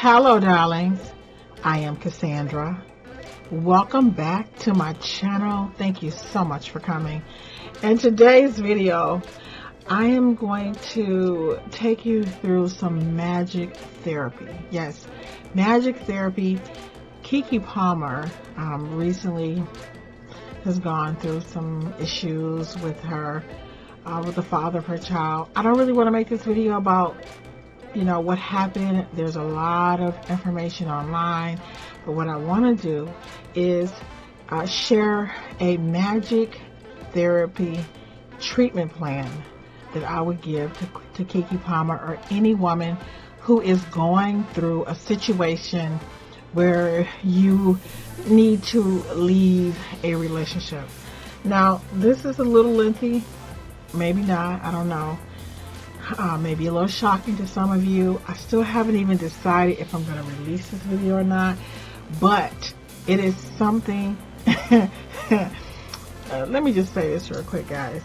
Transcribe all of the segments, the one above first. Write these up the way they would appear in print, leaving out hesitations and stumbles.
Hello, darlings. I am Cassandra. Welcome back to my channel. Thank you so much for coming. In today's video, I am going to take you through some magic therapy. Yes, magic therapy. Keke Palmer recently has gone through some issues with her, with the father of her child. I don't really want to make this video about what happened. There's a lot of information online, but what I want to do is share a magic therapy treatment plan that I would give to Keke Palmer, or any woman who is going through a situation where you need to leave a relationship. Now, this is a little lengthy, maybe not, I don't know. Maybe a little shocking to some of you. I still haven't even decided if I'm going to release this video or not, but it is something. Let me just say this real quick, guys.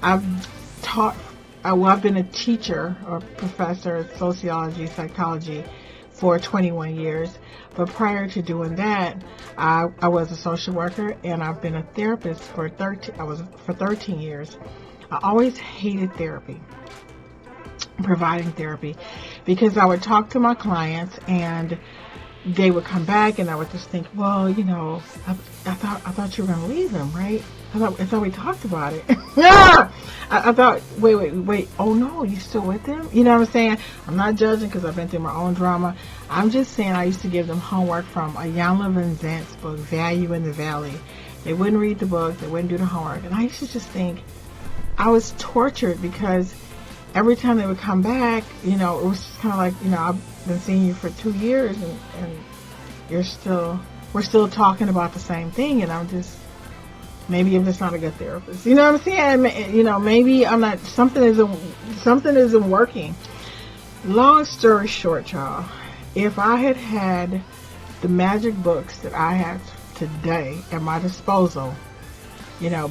I've been a teacher or professor of sociology, psychology for 21 years, but prior to doing that, I was a social worker, and I've been a therapist for 13 years. I always hated therapy, providing therapy, because I would talk to my clients and they would come back and I would just think, well, I thought you were going to leave him, right? I thought we talked about it. I thought, wait, oh no, you still with him? You know what I'm saying? I'm not judging because I've been through my own drama. I'm just saying I used to give them homework from a Jan Van Zant's book, Value in the Valley. They wouldn't read the book, they wouldn't do the homework, and I used to just think, I was tortured because every time they would come back, it was just kind of like, I've been seeing you for 2 years and we're still talking about the same thing, and maybe I'm just not a good therapist. You know what I'm saying? Maybe I'm not, something isn't working. Long story short, y'all, if I had the magic books that I have today at my disposal,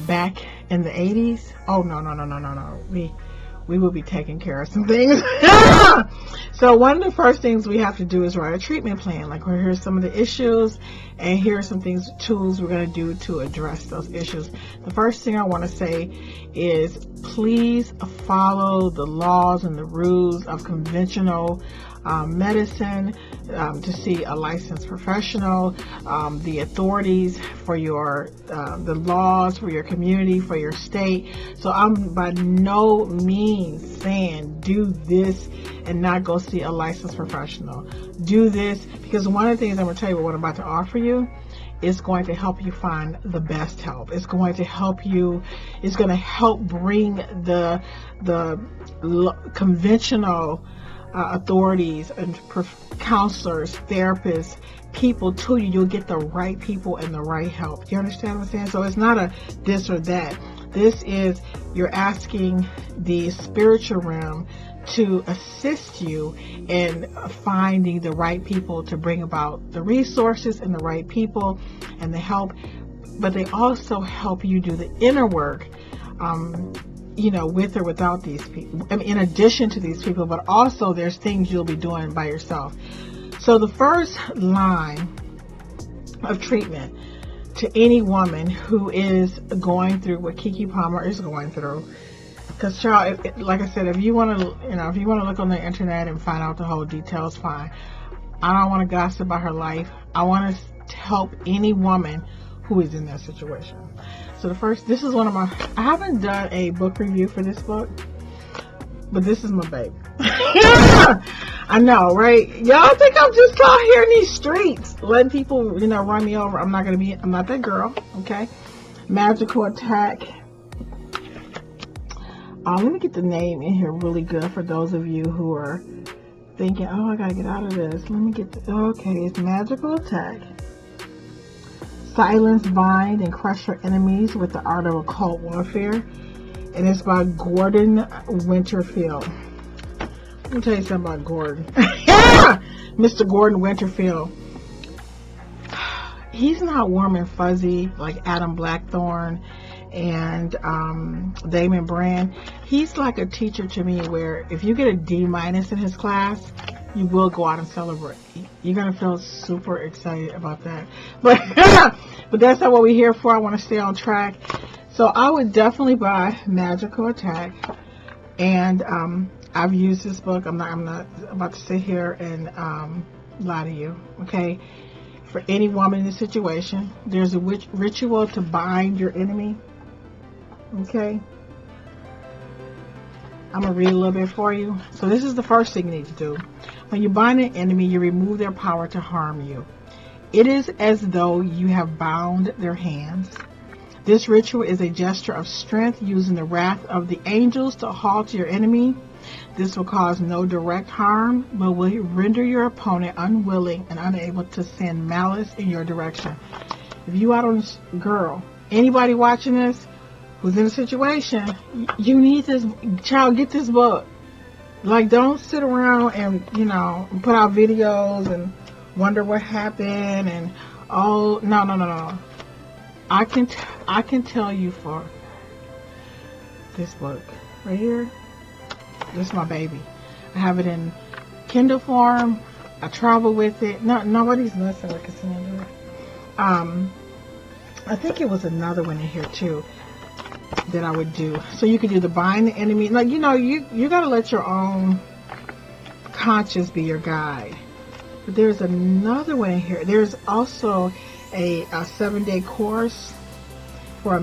back in the 80s, oh no, we will be taking care of some things. So one of the first things we have to do is write a treatment plan. Like, here's some of the issues, and here are some tools we're going to do to address those issues. The first thing I want to say is, please follow the laws and the rules of conventional medicine, to see a licensed professional, the authorities for the laws for your community, for your state. So I'm by no means saying do this and not go see a licensed professional. Do this because one of the things I'm going to tell you, what I'm about to offer you, is going to help you find the best help. It's going to help bring the conventional authorities and counselors, therapists, people to you. You'll get the right people and the right help. You understand what I'm saying? So it's not a this or that. This is, you're asking the spiritual realm to assist you in finding the right people to bring about the resources and the right people and the help, but they also help you do the inner work, with or without these people. I mean, in addition to these people, but also there's things you'll be doing by yourself. So the first line of treatment to any woman who is going through what Keke Palmer is going through, because child, like I said, if you want to look on the internet and find out the whole details, fine. I don't want to gossip about her life. I want to help any woman who is in that situation. So this is one of my, I haven't done a book review for this book, but this is my baby. I know, right? Y'all think I'm just out here in these streets letting people, run me over. I'm not that girl, okay? Magickal Attack. Let me get the name in here really good for those of you who are thinking, oh, I gotta get out of this. Let me get okay, it's Magickal Attack. Silence, Bind, and Crush Your Enemies with the Art of Occult Warfare. And it's by Gordon Winterfield. Let me tell you something about Gordon. Mr. Gordon Winterfield. He's not warm and fuzzy like Adam Blackthorne and Damon Brand. he's like a teacher to me, where if you get a D- in his class, you will go out and celebrate. You're gonna feel super excited about that. But but that's not what we're here for. I want to stay on track. So I would definitely buy Magickal Attack. And I've used this book. I'm not about to sit here and lie to you. Okay. For any woman in this situation, there's a ritual to bind your enemy. Okay. I'm going to read a little bit for you. So this is the first thing you need to do. When you bind an enemy, you remove their power to harm you. It is as though you have bound their hands. This ritual is a gesture of strength, using the wrath of the angels to halt your enemy. This will cause no direct harm, but will render your opponent unwilling and unable to send malice in your direction. If you out on this, girl, anybody watching this who's in a situation, you need this, child, get this book. Like, don't sit around and, put out videos and wonder what happened and, oh, no. I can tell you for this book right here. This is my baby. I have it in Kindle form. I travel with it. Nobody's messing with Cassandra. I think it was another one in here too that I would do. So you could do the bind the enemy. Like, you got to let your own conscience be your guide. But there's another one in here. There's also a 7-day course for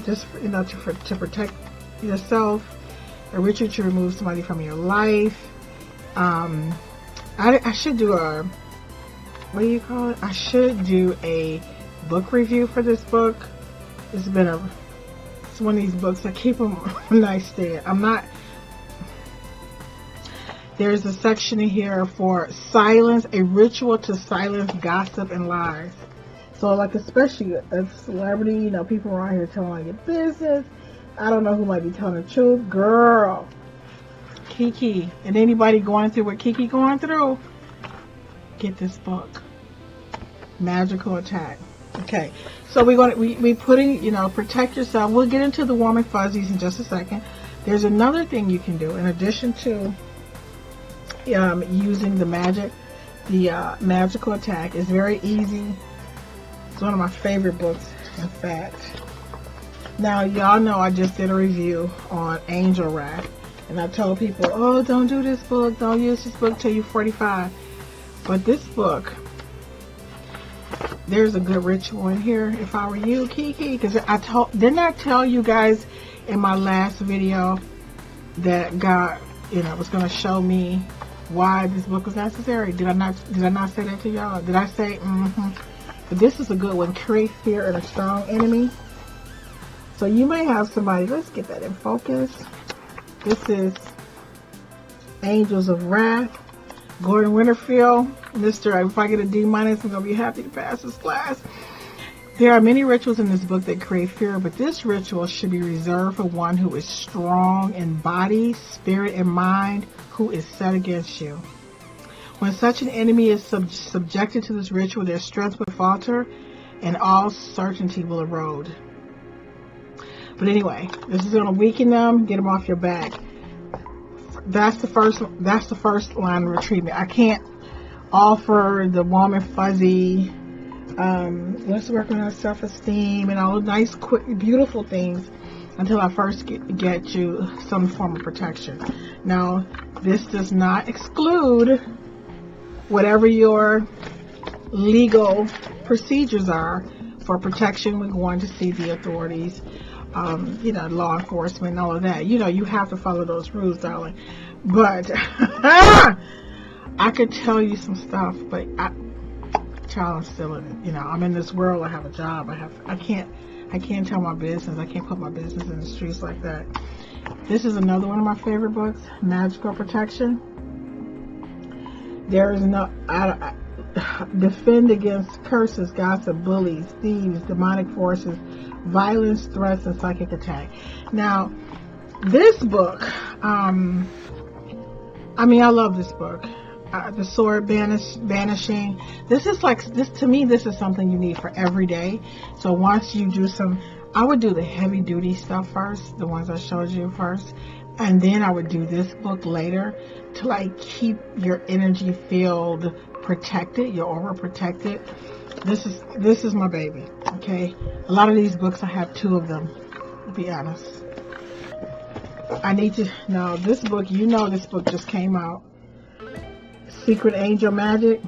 just to protect yourself. A ritual to remove somebody from your life. I should do a, what do you call it? I should do a book review for this book. It's one of these books. I keep them on a nightstand. There's a section in here for silence, a ritual to silence gossip and lies. So, like, especially a celebrity, people around here telling your business. I don't know who might be telling the truth. Girl, Kiki, and anybody going through what Kiki going through, get this book, Magickal Attack. Okay, so we putting, protect yourself. We'll get into the warm and fuzzies in just a second. There's another thing you can do in addition to using the Magickal Attack. It's very easy. It's one of my favorite books, in fact. Now, y'all know I just did a review on Angel Wrath, and I told people, oh, don't do this book, don't use this book till you're 45. But this book, there's a good ritual in here. If I were you, Kiki, because didn't I tell you guys in my last video that God, was going to show me why this book was necessary? Did I not say that to y'all? Did I say, But this is a good one. Create fear in a strong enemy. So you may have somebody, let's get that in focus. This is Angels of Wrath, Gordon Winterfield. Mr. If I get a D-, I'm going to be happy to pass this class. There are many rituals in this book that create fear, but this ritual should be reserved for one who is strong in body, spirit, and mind, who is set against you. When such an enemy is subjected to this ritual, their strength will falter and all certainty will erode. But anyway, this is going to weaken them, get them off your back. That's the first line of retreatment. I can't offer the warm and fuzzy, let's work on our self-esteem and all the nice, quick, beautiful things until I first get you some form of protection. Now, this does not exclude whatever your legal procedures are for protection. We're going to see the authorities. Law enforcement and all of that. You have to follow those rules, darling. But I could tell you some stuff, but I'm still in it. I'm in this world. I have a job. I can't tell my business. I can't put my business in the streets like that. This is another one of my favorite books, Magical Protection. There is defend against curses, gossip, bullies, thieves, demonic forces, violence, threats, and psychic attack. Now, this book, I love this book. The sword banishing. This to me, this is something you need for every day. So once you do I would do the heavy duty stuff first, the ones I showed you first. And then I would do this book later to like keep your energy field protected, your aura protected. This is my baby. Okay, a lot of these books I have 2 of them, to be honest. I need to know this book. You know, this book just came out, Secret Angel Magic.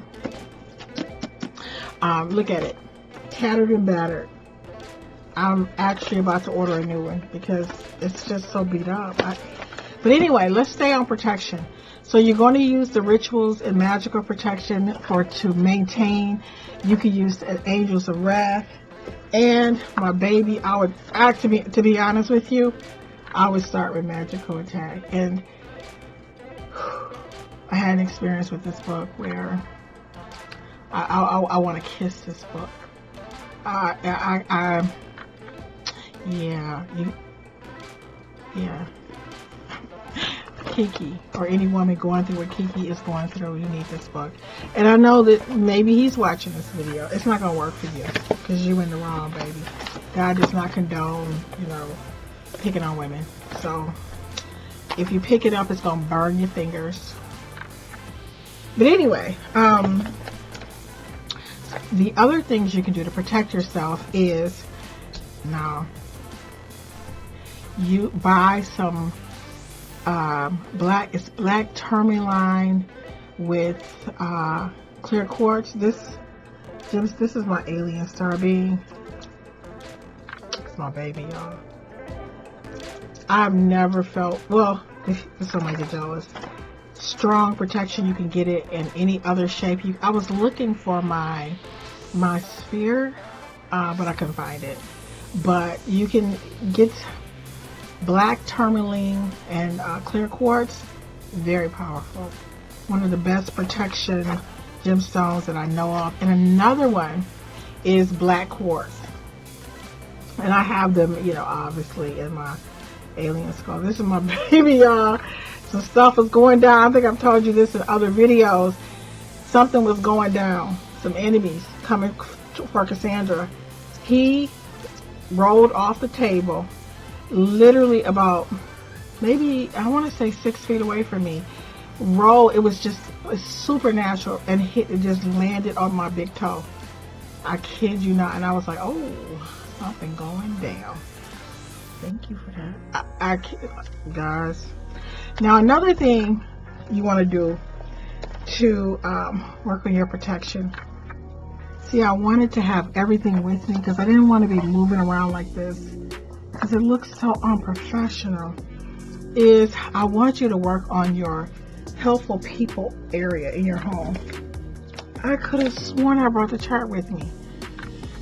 Look at it, tattered and battered. I'm actually about to order a new one because it's just so beat up. But anyway, let's stay on protection. So you're going to use the rituals and magical protection to maintain. You can use the angels of wrath. And my baby, I would actually, to be honest with you, I would start with magical attack. And I had an experience with this book where I want to kiss this book. Yeah. Kiki, or any woman going through what Kiki is going through, you need this book. And I know that maybe he's watching this video. It's not going to work for you because you're in the wrong, baby. God does not condone, picking on women. So if you pick it up, it's going to burn your fingers. But anyway, the other things you can do to protect yourself is, you buy some black tourmaline with clear quartz. This is my alien star being. It's my baby, y'all. I've never felt, well, if somebody get jealous, strong protection. You can get it in any other shape. I was looking for my sphere, but I couldn't find it. But you can get black tourmaline and clear quartz. Very powerful. One of the best protection gemstones that I know of. And another one is black quartz. And I have them, obviously in my alien skull. This is my baby, y'all. Some stuff was going down. I think I've told you this in other videos. Something was going down. Some enemies coming for Cassandra. He rolled off the table, literally about, maybe, I want to say 6 feet away from me. It was just supernatural, and it just landed on my big toe. I kid you not. And I was like, oh, something going down. Thank you for that. Guys. Now, another thing you want to do to work on your protection. See, I wanted to have everything with me because I didn't want to be moving around like this because it looks so unprofessional. Is I want you to work on your helpful people area in your home. I could have sworn I brought the chart with me.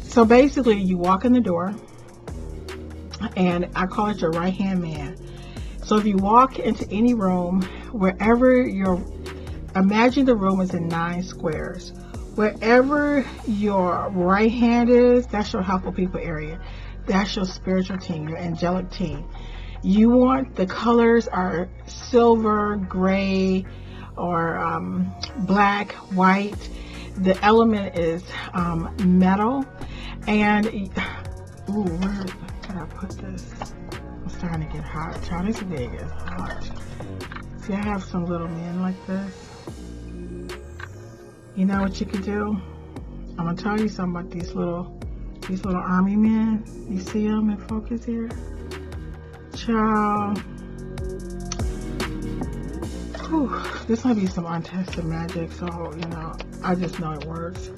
So basically, you walk in the door, and I call it your right hand man. So if you walk into any room, wherever imagine the room is in 9 squares. Wherever your right hand is, that's your helpful people area. That's your spiritual team, your angelic team. You want the colors are silver, gray, or black, white. The element is metal. And, ooh, where can I put this? I'm starting to get hot. Child, this big is hot. See, I have some little men like this. You know what you could do? I'm gonna tell you something about these little army men. You see them in focus here? Child. Whew, this might be some untested magic, so I just know it works.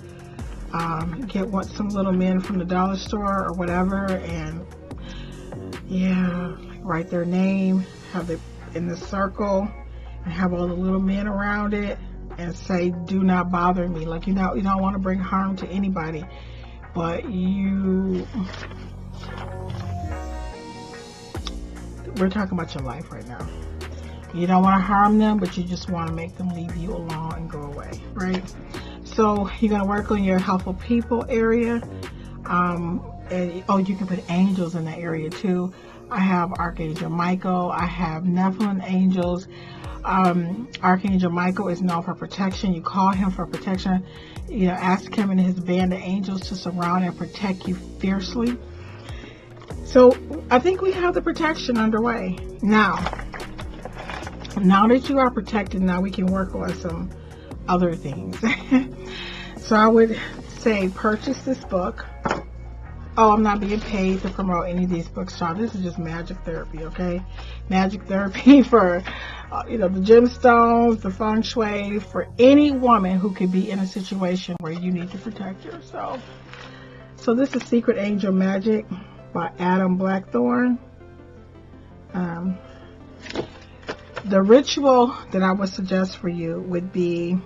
Get some little men from the dollar store or whatever, and write their name, have it in the circle, and have all the little men around it, and say, "Do not bother me." Like you don't want to bring harm to anybody, but we're talking about your life right now. You don't want to harm them, but you just want to make them leave you alone and go away, right? So you're going to work on your helpful people area. And you can put angels in that area too. I have Archangel Michael. I have Nephilim angels. Archangel Michael is known for protection. You call him for protection. Ask him and his band of angels to surround and protect you fiercely. So I think we have the protection underway. Now, Now that you are protected, now we can work on some other things. So I would say purchase this book. Oh, I'm not being paid to promote any of these books, y'all. This is just magic therapy, okay? Magic therapy for, the gemstones, the feng shui, for any woman who could be in a situation where you need to protect yourself. So this is Secret Angel Magic by Adam Blackthorne. The ritual that I would suggest for you would be,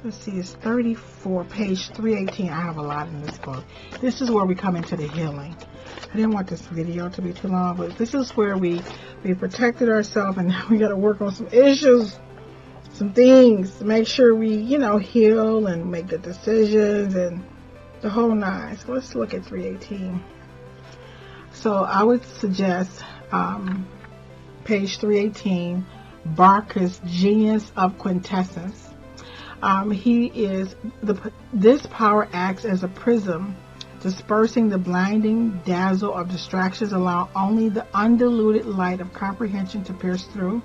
let's see, it's 34, page 318. I have a lot in this book. This is where we come into the healing. I didn't want this video to be too long, but this is where we protected ourselves, and now we got to work on some issues, some things to make sure we, heal and make good decisions and the whole nine. So let's look at 318. So I would suggest page 318, Barker's Genius of Quintessence. This power acts as a prism, dispersing the blinding dazzle of distractions, allowing only the undiluted light of comprehension to pierce through.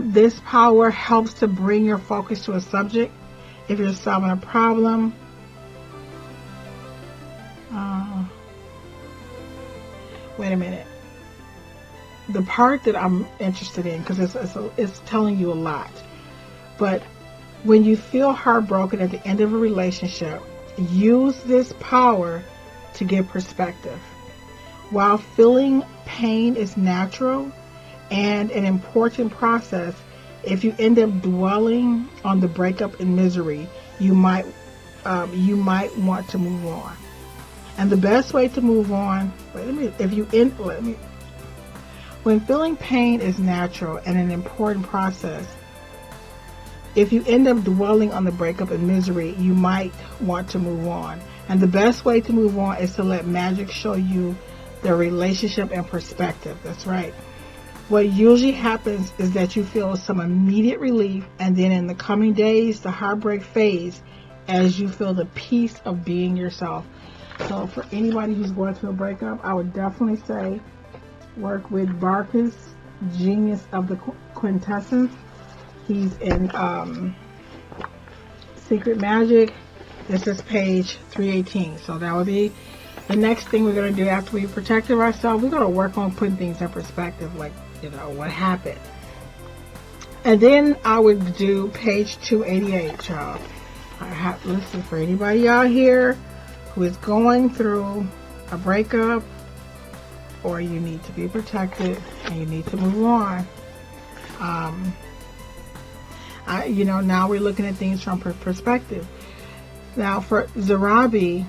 This power helps to bring your focus to a subject. If you're solving a problem, wait a minute. The part that I'm interested in, because it's telling you a lot, but when you feel heartbroken at the end of a relationship, use this power to get perspective. While feeling pain is natural and an important process, if you end up dwelling on the breakup and misery, you might want to move on. And the best way to move on, when feeling pain is natural and an important process, if you end up dwelling on the breakup and misery, you might want to move on. And the best way to move on is to let magic show you the relationship and perspective. That's right. What usually happens is that you feel some immediate relief, and then in the coming days, the heartbreak fades as you feel the peace of being yourself. So for anybody who's going through a breakup, I would definitely say work with Barker's Genius of the Quintessence. He's in Secret Magic. This is page 318. So that would be the next thing we're going to do after we protected ourselves. We're going to work on putting things in perspective, like, what happened. And then I would do page 288, y'all. Listen, for anybody out here who is going through a breakup, or you need to be protected and you need to move on. Now we're looking at things from perspective. Now for Zarabi,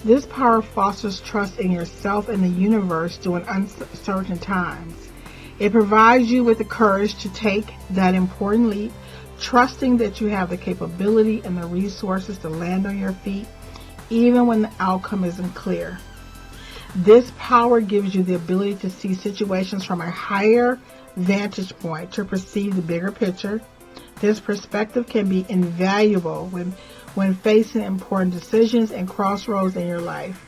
this power fosters trust in yourself and the universe during uncertain times. It provides you with the courage to take that important leap, trusting that you have the capability and the resources to land on your feet, even when the outcome isn't clear. This power gives you the ability to see situations from a higher vantage point, to perceive the bigger picture. This perspective can be invaluable when facing important decisions and crossroads in your life.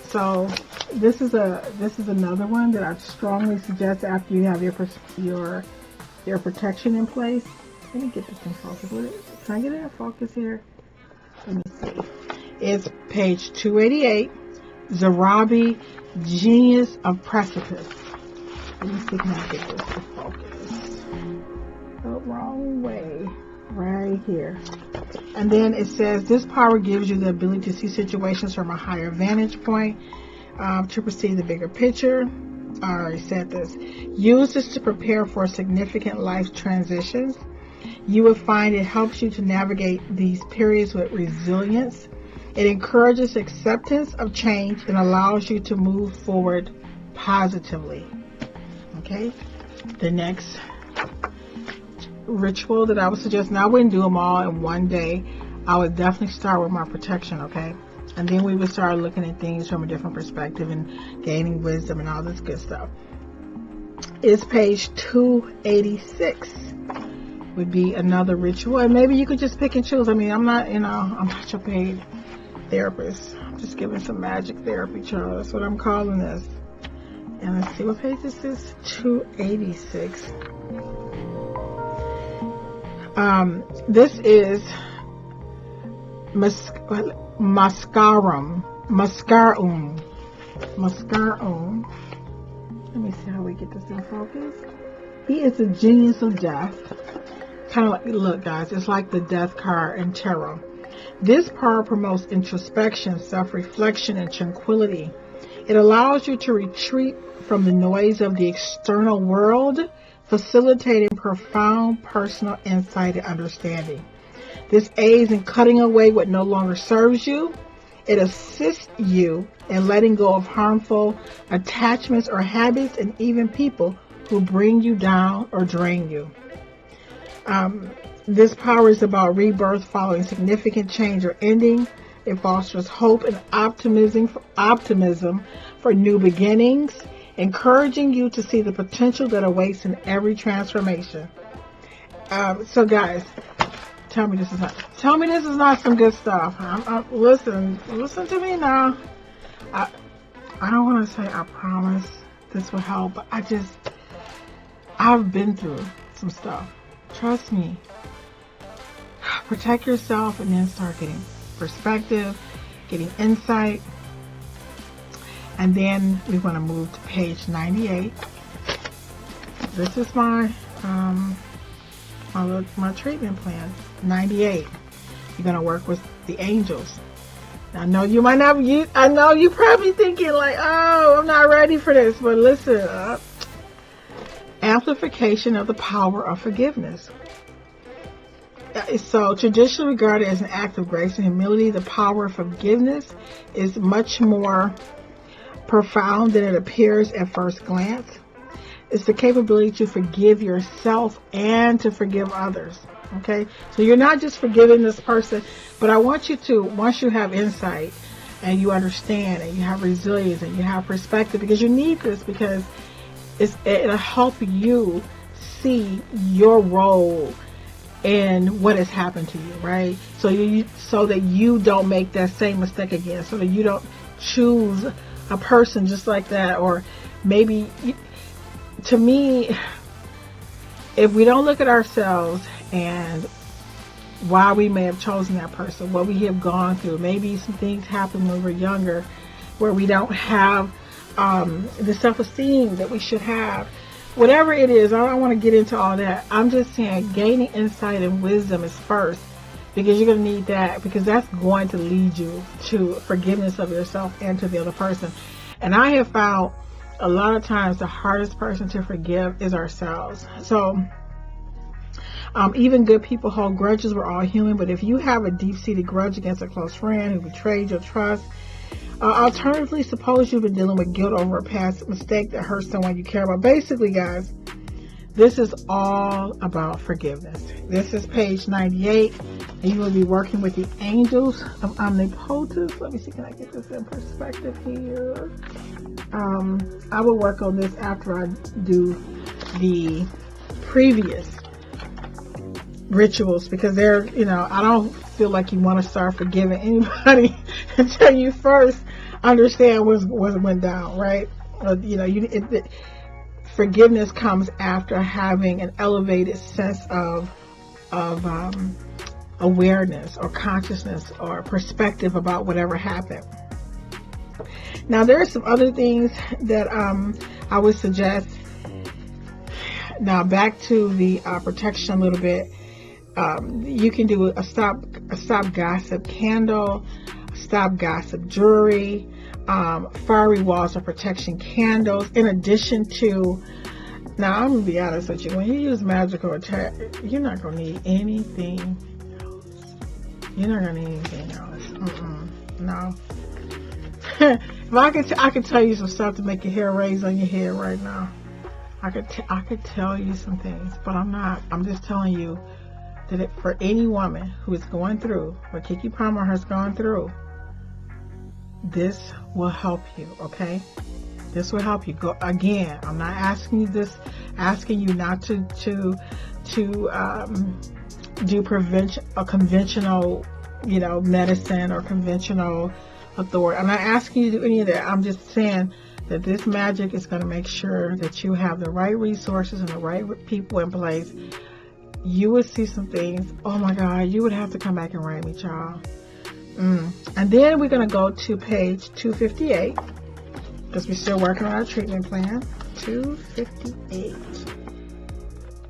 So this is another one that I strongly suggest after you have your protection in place. Let me get this in focus. Can I get it in focus here? Let me see. It's page 288. Zarabi, Genius of Precipice. Let me see if I can get this to focus. The wrong way. Right here. And then it says, this power gives you the ability to see situations from a higher vantage point, to perceive the bigger picture. I already said this. Use this to prepare for significant life transitions. You will find it helps you to navigate these periods with resilience. It encourages acceptance of change and allows you to move forward positively. Okay? The next ritual that I would suggest, now I wouldn't do them all in one day. I would definitely start with my protection, okay? And then we would start looking at things from a different perspective and gaining wisdom and all this good stuff. It's page 286. Would be another ritual, and maybe you could just pick and choose. I mean, I'm not your paid therapist. I'm just giving some magic therapy, Charles. That's what I'm calling this. And let's see what page this is. 286. This is Mascarum. Let me see how we get this in focus. He is a genius of death. Kind of like, look guys, it's like the death card in tarot. This power promotes introspection, self-reflection, and tranquility. It allows you to retreat from the noise of the external world, facilitating profound personal insight and understanding. This aids in cutting away what no longer serves you. It assists you in letting go of harmful attachments or habits, and even people who bring you down or drain you. This power is about rebirth following significant change or ending. It fosters hope and optimism for new beginnings, encouraging you to see the potential that awaits in every transformation. So guys, tell me this is not some good stuff. Listen to me now. I don't want to say I promise this will help, but I've been through some stuff. Trust me. Protect yourself and then start getting perspective, getting insight. And then we're going to move to page 98. This is my treatment plan. 98. You're going to work with the angels. I know you might not. I know you're probably thinking like, "Oh, I'm not ready for this." But listen, amplification of the power of forgiveness. So, traditionally regarded as an act of grace and humility, the power of forgiveness is much more profound than it appears at first glance. It's the capability to forgive yourself and to forgive others. Okay, so you're not just forgiving this person, but I want you to, once you have insight and you understand and you have resilience and you have perspective, because you need this, because it'll help you see your role in what has happened to you, right? So that you don't make that same mistake again, so that you don't choose a person just like that. Or maybe, to me, if we don't look at ourselves and why we may have chosen that person, what we have gone through, maybe some things happened when we were younger where we don't have the self-esteem that we should have. Whatever it is, I don't want to get into all that. I'm just saying gaining insight and wisdom is first, because you're going to need that, because that's going to lead you to forgiveness of yourself and to the other person. And I have found a lot of times the hardest person to forgive is ourselves. So even good people hold grudges. We're all human. But if you have a deep-seated grudge against a close friend who betrayed your trust, alternatively, suppose you've been dealing with guilt over a past mistake that hurts someone you care about. Basically, guys, this is all about forgiveness. This is page 98, and you will be working with the angels of omnipotence. Let me see, can I get this in perspective here? I will work on this after I do the previous rituals, because they're, I don't feel like you want to start forgiving anybody until you first understand what went down, right? Forgiveness comes after having an elevated sense of awareness or consciousness or perspective about whatever happened. Now, there are some other things that I would suggest. Now, back to the protection a little bit. You can do a stop gossip candle, stop gossip jewelry, fiery walls of protection candles. In addition to, now I'm gonna be honest with you, when you use magical attack, you're not gonna need anything else. You're not gonna need anything else. No. If I could tell you some stuff to make your hair raise on your head right now. I could tell you some things, but I'm not. I'm just telling you that for any woman who is going through what Kiki Palmer has gone through, this will help you, okay? This will help you. Go again. I'm not asking you not to do prevention or conventional, medicine or conventional authority. I'm not asking you to do any of that. I'm just saying that this magic is going to make sure that you have the right resources and the right people in place. You would see some things. Oh my God, you would have to come back and write me, child. And then we're going to go to page 258 because we're still working on our treatment plan. 258.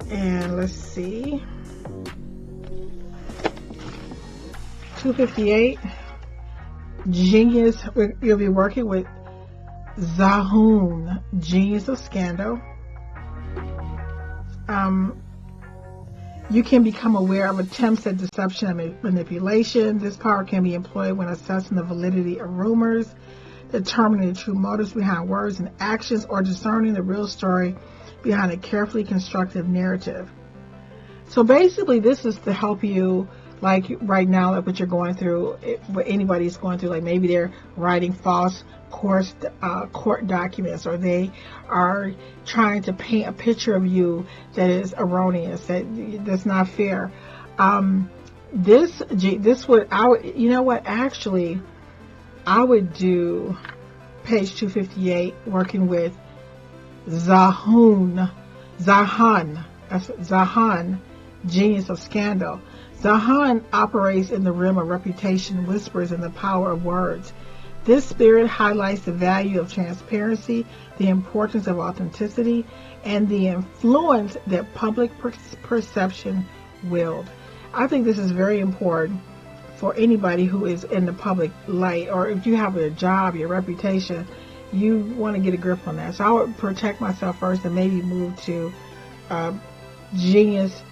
And let's see. 258. Genius. You'll be working with Zahun, Genius of Scandal. You can become aware of attempts at deception and manipulation. This power can be employed when assessing the validity of rumors, determining the true motives behind words and actions, or discerning the real story behind a carefully constructed narrative. So basically, this is to help you, like right now, like what you're going through, what anybody's going through, like maybe they're writing false court documents, or they are trying to paint a picture of you that is erroneous, that's not fair. This would, you know what, actually, I would do page 258 working with Zahan, Genius of Scandal. Zahan operates in the realm of reputation, whispers, and the power of words. This spirit highlights the value of transparency, the importance of authenticity, and the influence that public perception wield. I think this is very important for anybody who is in the public light, or if you have a job, your reputation, you want to get a grip on that. So I would protect myself first and maybe move to Genius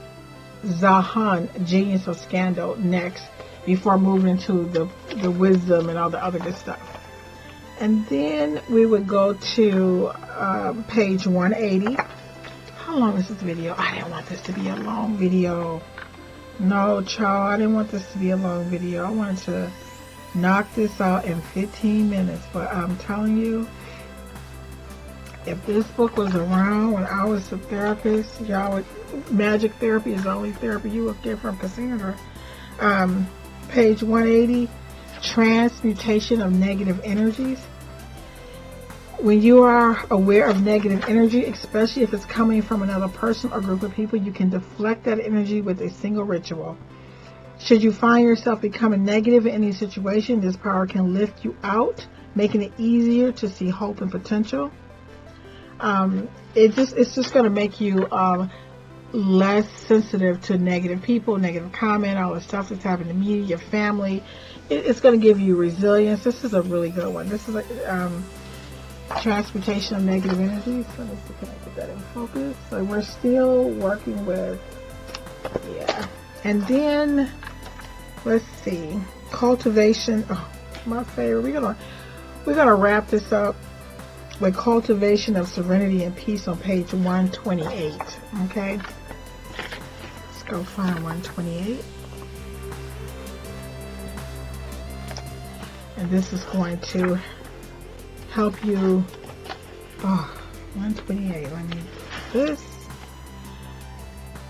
Zahan, Genius of Scandal next, before moving into the wisdom and all the other good stuff. And then we would go to page 180. How long is this video? I didn't want this to be a long video. No, child, I didn't want this to be a long video. I wanted to knock this out in 15 minutes. But I'm telling you, if this book was around when I was a therapist, y'all would, Magic therapy is the only therapy you will get from Cassandra. Page 180, transmutation of negative energies. When you are aware of negative energy, especially if it's coming from another person or group of people, you can deflect that energy with a single ritual. Should you find yourself becoming negative in any situation, this power can lift you out, making it easier to see hope and potential. It's just going to make you less sensitive to negative people, negative comment, all the stuff that's happening to me, your family. It's going to give you resilience. This is a really good one. This is like transmutation of negative energy. So let me see, can I get that in focus? So we're still working with, yeah. And then let's see, cultivation. Oh, my favorite. We're gonna wrap this up with cultivation of serenity and peace on page 128. Okay, let's go find 128. And this is going to help you. 128. I mean, this.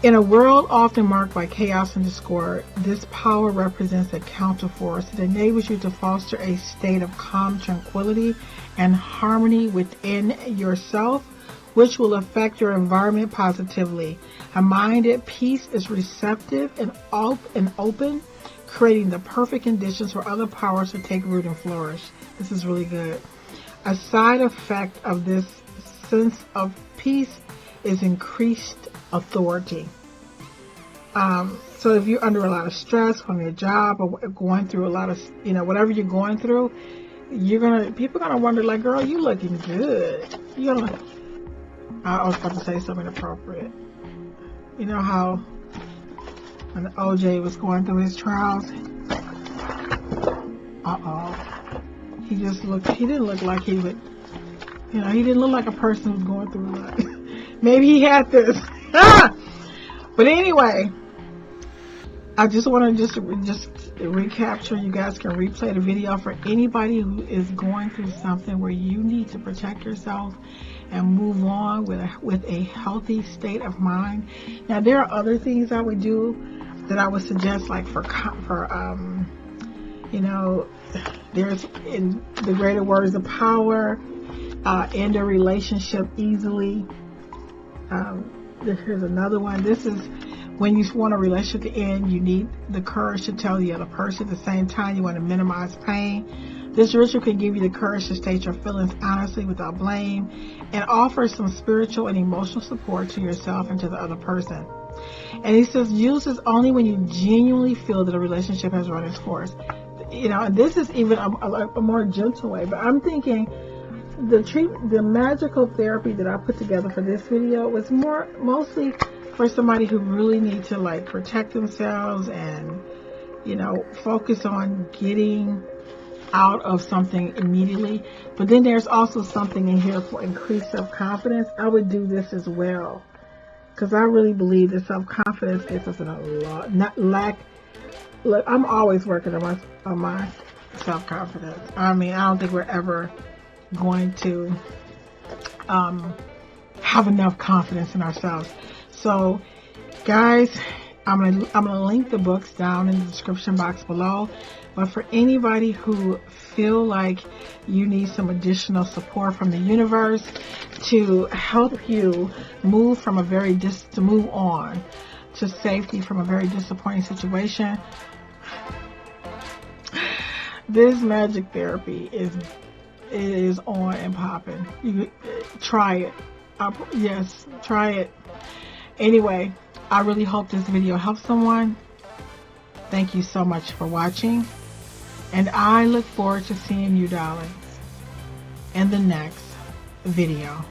In a world often marked by chaos and discord, this power represents a counterforce that enables you to foster a state of calm tranquility and harmony within yourself, which will affect your environment positively. A mind at peace is receptive and open, creating the perfect conditions for other powers to take root and flourish. This is really good. A side effect of this sense of peace is increased authority. So if you're under a lot of stress on your job or going through a lot of, whatever you're going through, people are gonna wonder, like, girl, you looking good. I was about to say something inappropriate. You know how when OJ was going through his trials, he didn't look like he would, he didn't look like a person who's going through a lot. Maybe he had this. But anyway, I just want to just recapture. You guys can replay the video for anybody who is going through something where you need to protect yourself and move on with a healthy state of mind. Now, there are other things I would do that I would suggest, like there's in the greater words of power. end a relationship easily. Here's another one. This is when you want a relationship to end, you need the courage to tell the other person. At the same time, you want to minimize pain. This ritual can give you the courage to state your feelings honestly without blame and offer some spiritual and emotional support to yourself and to the other person. And he says, use this only when you genuinely feel that a relationship has run its course. You know, and this is even a more gentle way, but I'm thinking the magical therapy that I put together for this video was mostly for somebody who really needs to like protect themselves and, you know, focus on getting out of something immediately. But then there's also something in here for increased self-confidence. I would do this as well, because I really believe that self-confidence gets us in a lot. Look, I'm always working on my self-confidence. I mean, I don't think we're ever going to have enough confidence in ourselves. So, guys, I'm gonna link the books down in the description box below. But for anybody who feel like you need some additional support from the universe to help you move from to move on to safety from a very disappointing situation, this magic therapy is on and popping. You try it. Yes, try it. Anyway, I really hope this video helps someone. Thank you so much for watching, and I look forward to seeing you, darlings, in the next video.